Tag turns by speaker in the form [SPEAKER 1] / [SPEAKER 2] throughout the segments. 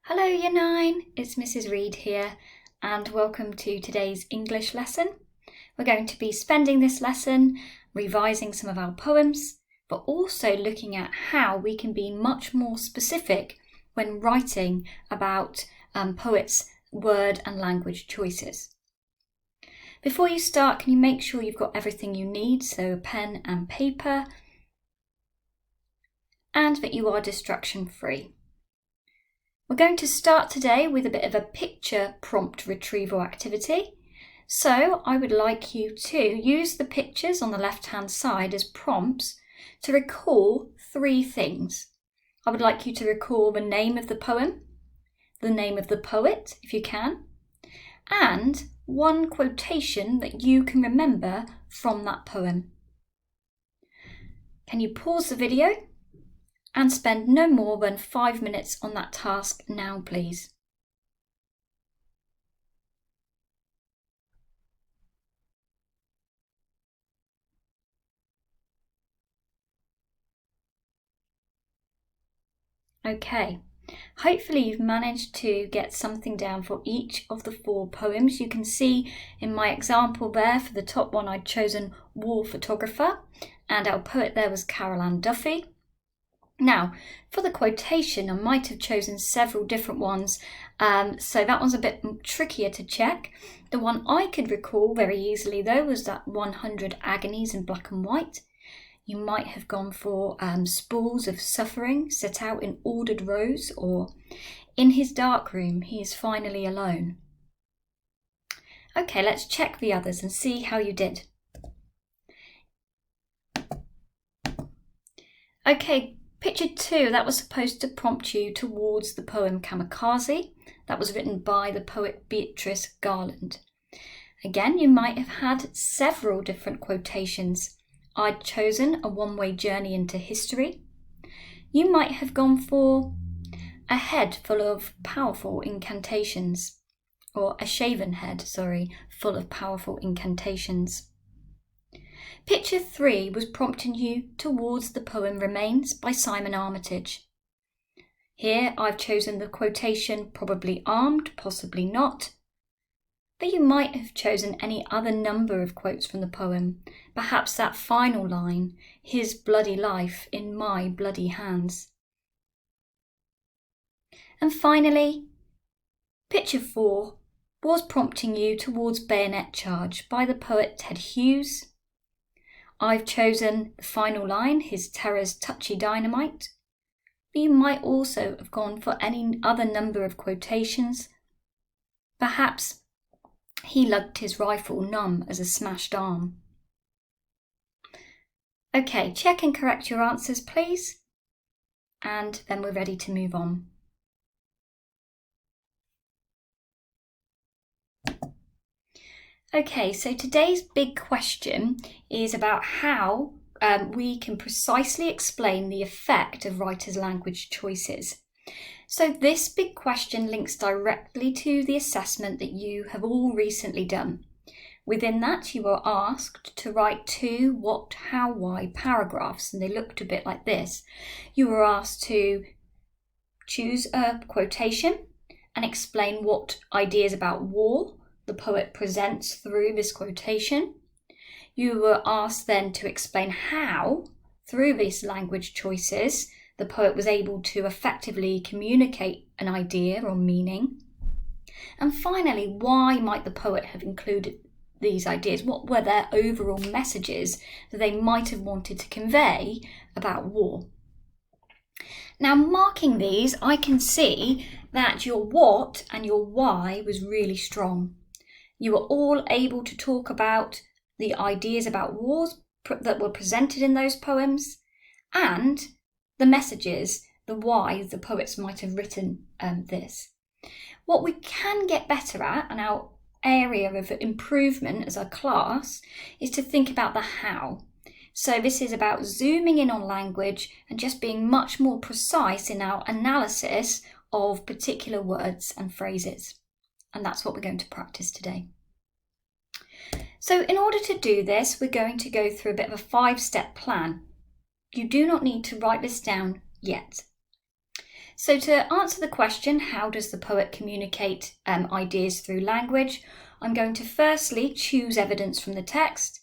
[SPEAKER 1] Hello Year 9, it's Mrs. Reed here and welcome to today's English lesson. We're going to be spending this lesson revising some of our poems, but also looking at how we can be much more specific when writing about poets' word and language choices. Before you start, can you make sure you've got everything you need, so a pen and paper, and that you are distraction free. We're going to start today with a bit of a picture prompt retrieval activity. So I would like you to use the pictures on the left-hand side as prompts to recall three things. I would like you to recall the name of the poem, the name of the poet, if you can, and one quotation that you can remember from that poem. Can you pause the video and spend no more than 5 minutes on that task now, please. Okay, hopefully you've managed to get something down for each of the 4 poems. You can see in my example there, for the top one I'd chosen War Photographer, and our poet there was Carol Ann Duffy. Now, for the quotation, I might have chosen several different ones, so that one's a bit trickier to check. The one I could recall very easily, though, was that 100 Agonies in Black and White. You might have gone for Spools of Suffering set out in ordered rows, or In his dark room, he is finally alone. Okay, let's check the others and see how you did. Okay. Picture 2, that was supposed to prompt you towards the poem Kamikaze. That was written by the poet Beatrice Garland. Again, you might have had several different quotations. I'd chosen A One-Way Journey into History. You might have gone for A Head Full of Powerful Incantations, or A Shaven Head, full of powerful incantations. Picture 3 was prompting you towards the poem Remains by Simon Armitage. Here I've chosen the quotation Probably armed, possibly not, but you might have chosen any other number of quotes from the poem, perhaps that final line, His bloody life in my bloody hands. And finally, picture 4 was prompting you towards Bayonet Charge by the poet Ted Hughes. I've chosen the final line, His terror's touchy dynamite, but you might also have gone for any other number of quotations. Perhaps he lugged his rifle numb as a smashed arm. Okay, check and correct your answers, please, and then we're ready to move on. Okay, so today's big question is about how we can precisely explain the effect of writers' language choices. So this big question links directly to the assessment that you have all recently done. Within that, you were asked to write 2 what, how, why paragraphs, and they looked a bit like this. You were asked to choose a quotation and explain what ideas about war the poet presents through this quotation. You were asked then to explain how, through these language choices, the poet was able to effectively communicate an idea or meaning. And finally, why might the poet have included these ideas? What were their overall messages that they might have wanted to convey about war? Now, marking these, I can see that your what and your why was really strong. You were all able to talk about the ideas about wars that were presented in those poems and the messages, the why the poets might have written this. What we can get better at, and our area of improvement as a class, is to think about the how. So this is about zooming in on language and just being much more precise in our analysis of particular words and phrases. And that's what we're going to practice today. So in order to do this, we're going to go through a bit of a 5-step plan. You do not need to write this down yet. So to answer the question, how does the poet communicate ideas through language? I'm going to firstly choose evidence from the text.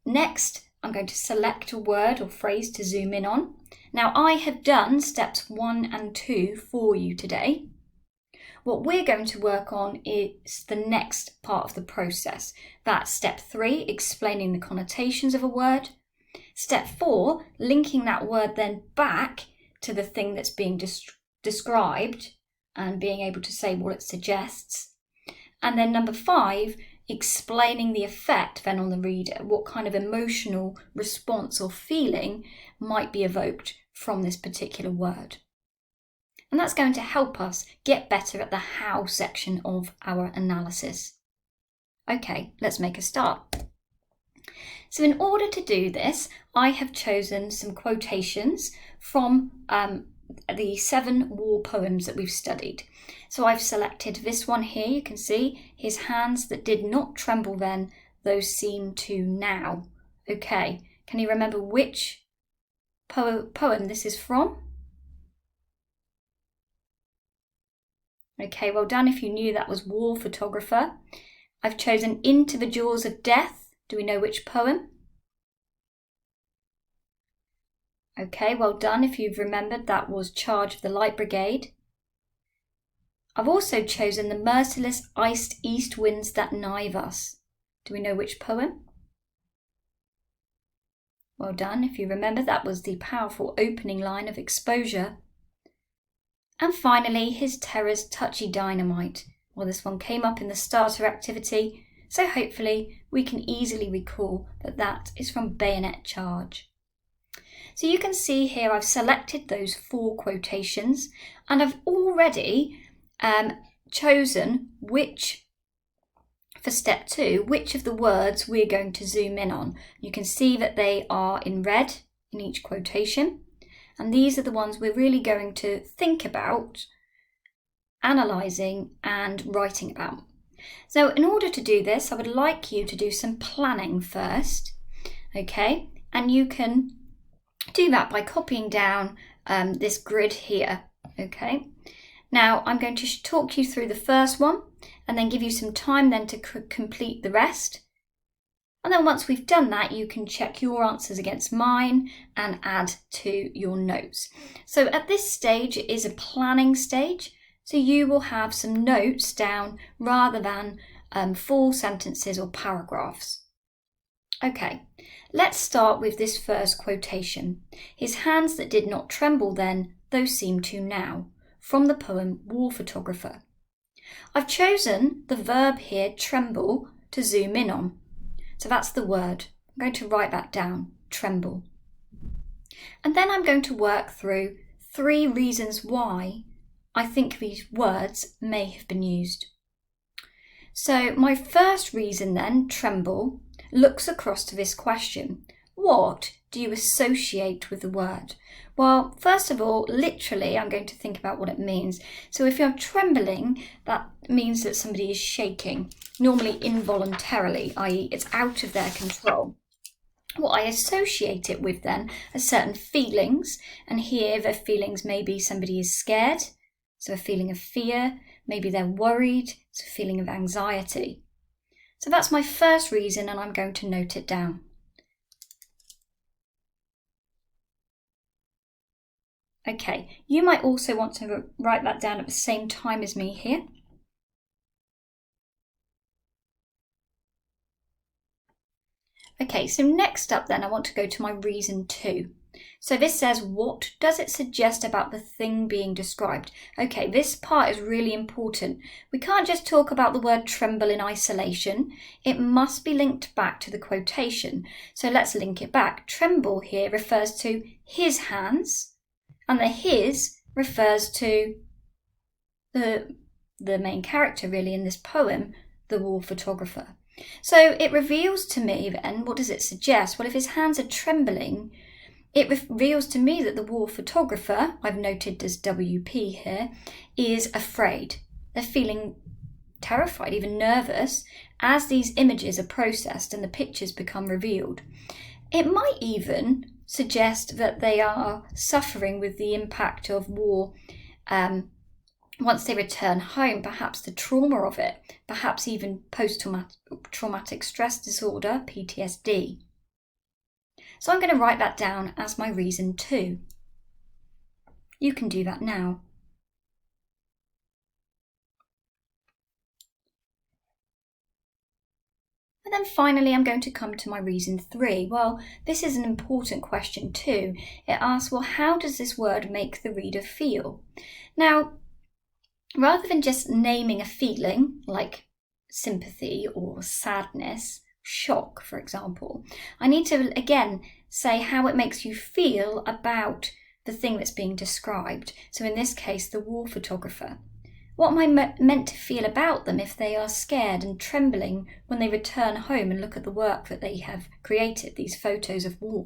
[SPEAKER 1] Next, I'm going to select a word or phrase to zoom in on. Now, I have done steps 1 and 2 for you today. What we're going to work on is the next part of the process. That's step 3, explaining the connotations of a word. Step 4, linking that word then back to the thing that's being described and being able to say what it suggests. And then number 5, explaining the effect then on the reader, what kind of emotional response or feeling might be evoked from this particular word. And that's going to help us get better at the how section of our analysis. Okay, let's make a start. So in order to do this, I have chosen some quotations from the 7 war poems that we've studied. So I've selected this one here, you can see, his hands that did not tremble then, those seem to now. Okay, can you remember which poem this is from? Okay, well done if you knew that was War Photographer. I've chosen Into the Jaws of Death. Do we know which poem? Okay, well done if you've remembered that was Charge of the Light Brigade. I've also chosen The Merciless Iced East Winds That Knive Us. Do we know which poem? Well done if you remember that was the powerful opening line of Exposure. And finally, His Terror's Touchy Dynamite. Well, this one came up in the starter activity, so hopefully we can easily recall that that is from Bayonet Charge. So you can see here I've selected those 4 quotations and I've already chosen for step 2, which of the words we're going to zoom in on. You can see that they are in red in each quotation. And these are the ones we're really going to think about, analysing and writing about. So in order to do this, I would like you to do some planning first, okay? And you can do that by copying down this grid here, okay? Now I'm going to talk you through the first one and then give you some time then to complete the rest. And then once we've done that, you can check your answers against mine and add to your notes. So at this stage, it is a planning stage. So you will have some notes down rather than full sentences or paragraphs. Okay, let's start with this first quotation. His hands that did not tremble then, those seem to now, from the poem War Photographer. I've chosen the verb here, tremble, to zoom in on. So that's the word. I'm going to write that down, tremble. And then I'm going to work through 3 reasons why I think these words may have been used. So my first reason then, tremble, looks across to this question. What do you associate with the word? Well, first of all, literally, I'm going to think about what it means. So if you're trembling, that means that somebody is shaking, normally involuntarily, i.e. it's out of their control. What I associate it with then are certain feelings, and here the feelings may be somebody is scared, so a feeling of fear, maybe they're worried, so a feeling of anxiety. So that's my first reason, and I'm going to note it down. Okay, you might also want to write that down at the same time as me here. Okay, so next up then I want to go to my reason 2. So this says, what does it suggest about the thing being described? Okay, this part is really important. We can't just talk about the word tremble in isolation. It must be linked back to the quotation. So let's link it back. Tremble here refers to his hands, and the his refers to the main character really in this poem, the war photographer. So it reveals to me then, what does it suggest? Well, if his hands are trembling, it reveals to me that the war photographer, I've noted as WP here, is afraid. They're feeling terrified, even nervous, as these images are processed and the pictures become revealed. It might even suggest that they are suffering with the impact of war once they return home, perhaps the trauma of it, perhaps even post-traumatic stress disorder, PTSD. So I'm going to write that down as my reason 2. You can do that now. And then finally, I'm going to come to my reason 3. Well, this is an important question too. It asks, well, how does this word make the reader feel? Now, rather than just naming a feeling like sympathy or sadness, shock, for example, I need to again say how it makes you feel about the thing that's being described. So in this case, the war photographer. What am I meant to feel about them if they are scared and trembling when they return home and look at the work that they have created, these photos of war?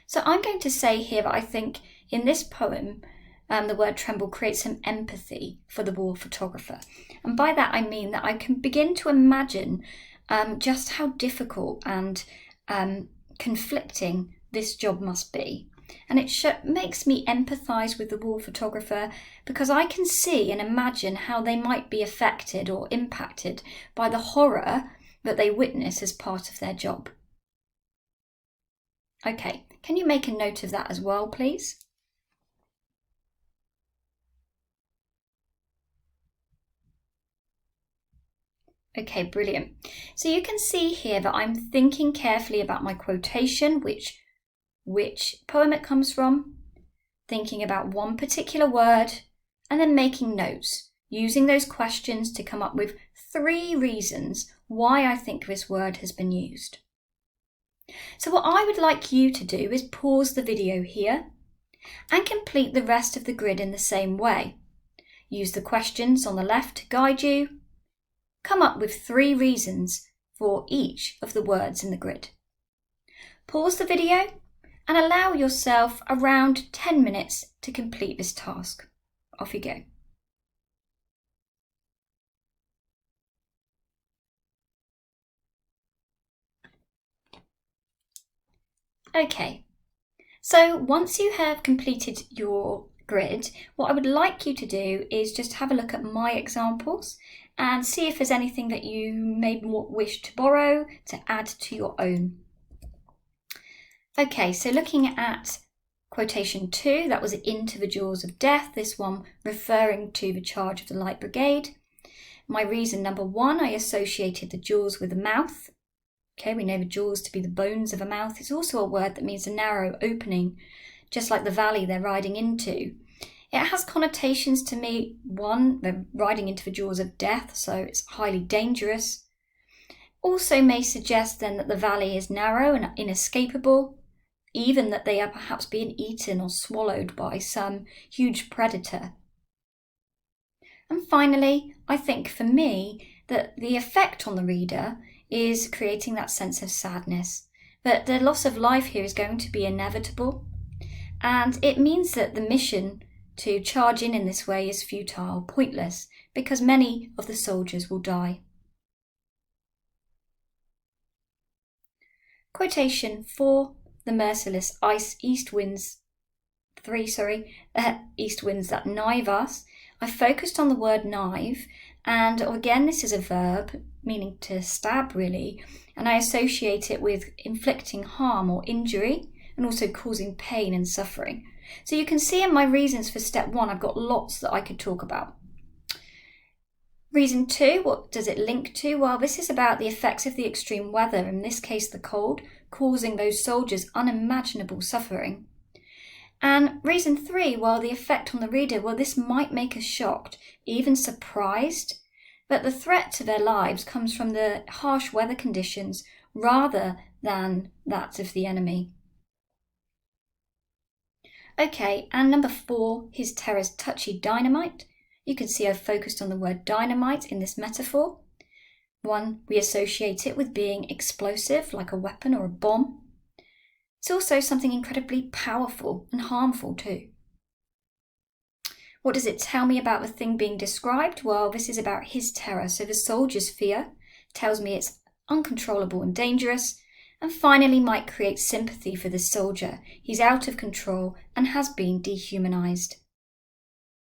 [SPEAKER 1] So I'm going to say here that I think in this poem, the word tremble creates some empathy for the war photographer. And by that I mean that I can begin to imagine just how difficult and conflicting this job must be. And it makes me empathise with the war photographer because I can see and imagine how they might be affected or impacted by the horror that they witness as part of their job. Okay, can you make a note of that as well, please? Okay, brilliant. So you can see here that I'm thinking carefully about my quotation, which poem it comes from, thinking about one particular word, and then making notes, using those questions to come up with 3 reasons why I think this word has been used. So what I would like you to do is pause the video here and complete the rest of the grid in the same way. Use the questions on the left to guide you. Come up with 3 reasons for each of the words in the grid. Pause the video and allow yourself around 10 minutes to complete this task. Off you go. Okay, so once you have completed your grid, what I would like you to do is just have a look at my examples and see if there's anything that you may wish to borrow to add to your own. Okay, so looking at quotation 2, that was into the jaws of death, this one referring to the charge of the Light Brigade. My reason number 1, I associated the jaws with the mouth. Okay, we know the jaws to be the bones of a mouth. It's also a word that means a narrow opening, just like the valley they're riding into. It has connotations to me. 1, they're riding into the jaws of death, so it's highly dangerous. Also may suggest then that the valley is narrow and inescapable, even that they are perhaps being eaten or swallowed by some huge predator. And finally, I think for me that the effect on the reader is creating that sense of sadness, that the loss of life here is going to be inevitable, and it means that the mission to charge in this way is futile, pointless, because many of the soldiers will die. Quotation 4, the merciless east winds that knive us. I focused on the word knive, and again this is a verb meaning to stab really, and I associate it with inflicting harm or injury and also causing pain and suffering. So you can see in my reasons for step 1 I've got lots that I could talk about. Reason 2, what does it link to? Well, this is about the effects of the extreme weather, in this case the cold, causing those soldiers unimaginable suffering. And reason 3, well, the effect on the reader, well, this might make us shocked, even surprised, that the threat to their lives comes from the harsh weather conditions rather than that of the enemy. Okay, and number 4, his terror's touchy dynamite. You can see I've focused on the word dynamite in this metaphor. 1, we associate it with being explosive, like a weapon or a bomb. It's also something incredibly powerful and harmful too. What does it tell me about the thing being described? Well, this is about his terror. So the soldier's fear tells me it's uncontrollable and dangerous, and finally might create sympathy for the soldier. He's out of control and has been dehumanized.